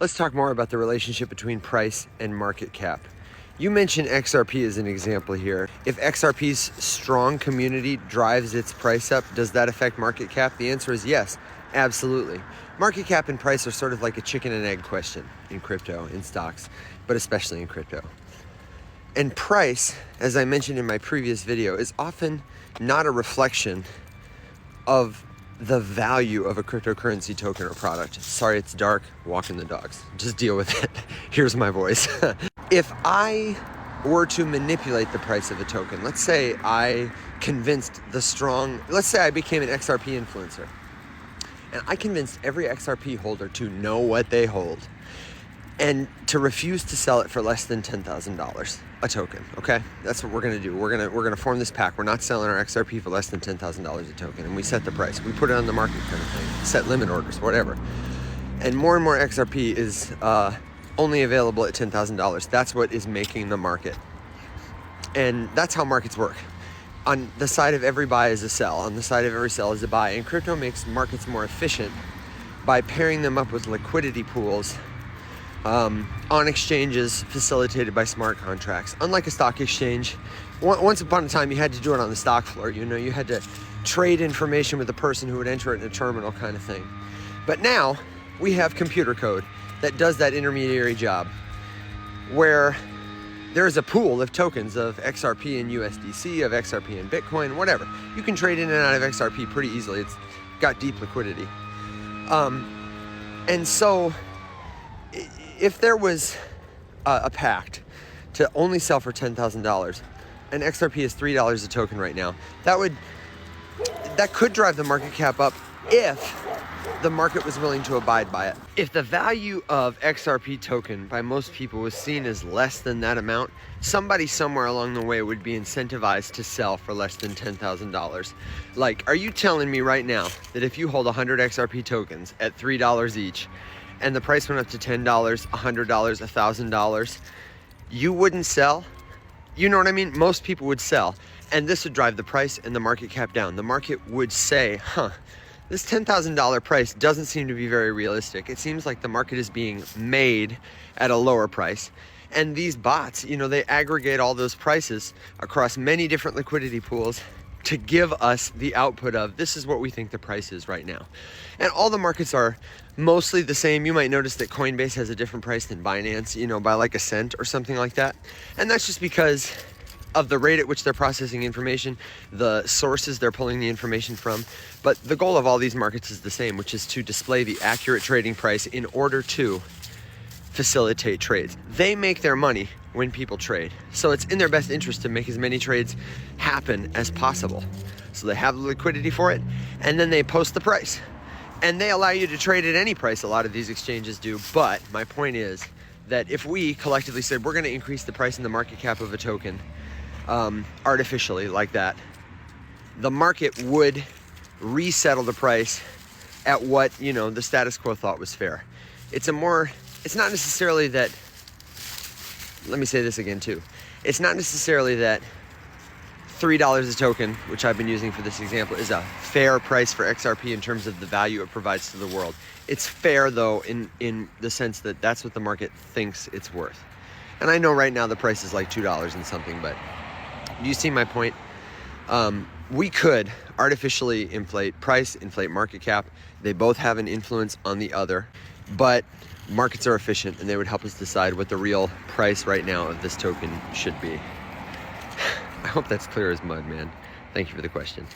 Let's talk more about the relationship between price and market cap. You mentioned XRP as an example here. If XRP's strong community drives its price up, does that affect market cap? The answer is yes, absolutely. Market cap and price are sort of like a chicken and egg question in crypto, in stocks, but especially in crypto. And price, as I mentioned in my previous video, is often not a reflection of the value of a cryptocurrency token or product. Sorry, it's dark, walking the dogs. Just deal with it. Here's my voice. If I were to manipulate the price of a token, let's say I let's say I became an XRP influencer, and I convinced every XRP holder to know what they hold and to refuse to sell it for less than $10,000 a token, okay? That's what we're gonna do. We're gonna form this pact. We're not selling our XRP for less than $10,000 a token, and we set the price. We put it on the market kind of thing, set limit orders, whatever. And more XRP is only available at $10,000. That's what is making the market. And that's how markets work. On the side of every buy is a sell. On the side of every sell is a buy. And crypto makes markets more efficient by pairing them up with liquidity pools on exchanges facilitated by smart contracts. Unlike a stock exchange, once upon a time you had to do it on the stock floor. You had to trade information with the person who would enter it in a terminal kind of thing. But now we have computer code that does that intermediary job, where there is a pool of tokens of XRP and USDC, of XRP and Bitcoin, whatever. You can trade in and out of XRP pretty easily. It's got deep liquidity. And so if there was a pact to only sell for $10,000, and XRP is $3 a token right now, that could drive the market cap up if the market was willing to abide by it. If the value of XRP token by most people was seen as less than that amount, somebody somewhere along the way would be incentivized to sell for less than $10,000. Like, are you telling me right now that if you hold 100 XRP tokens at $3 each, and the price went up to $10, $100, $1,000, you wouldn't sell? You know what I mean? Most people would sell, and this would drive the price and the market cap down. The market would say, this $10,000 price doesn't seem to be very realistic. It seems like the market is being made at a lower price. And these bots, they aggregate all those prices across many different liquidity pools to give us the output of, this is what we think the price is right now. And all the markets are mostly the same. You might notice that Coinbase has a different price than Binance, by like a cent or something like that. And that's just because of the rate at which they're processing information, the sources they're pulling the information from. But the goal of all these markets is the same, which is to display the accurate trading price in order to facilitate trades. They make their money when people trade. So it's in their best interest to make as many trades happen as possible. So they have the liquidity for it, and then they post the price. And they allow you to trade at any price, a lot of these exchanges do. But my point is that if we collectively said we're gonna increase the price and the market cap of a token artificially like that, the market would resettle the price at what, the status quo thought was fair. It's not necessarily that, let me say this again too. It's not necessarily that $3 a token, which I've been using for this example, is a fair price for XRP in terms of the value it provides to the world. It's fair though in the sense that that's what the market thinks it's worth. And I know right now the price is like $2 and something, but you see my point? We could artificially inflate price, inflate market cap. They both have an influence on the other, but markets are efficient and they would help us decide what the real price right now of this token should be. I hope that's clear as mud, man. Thank you for the question.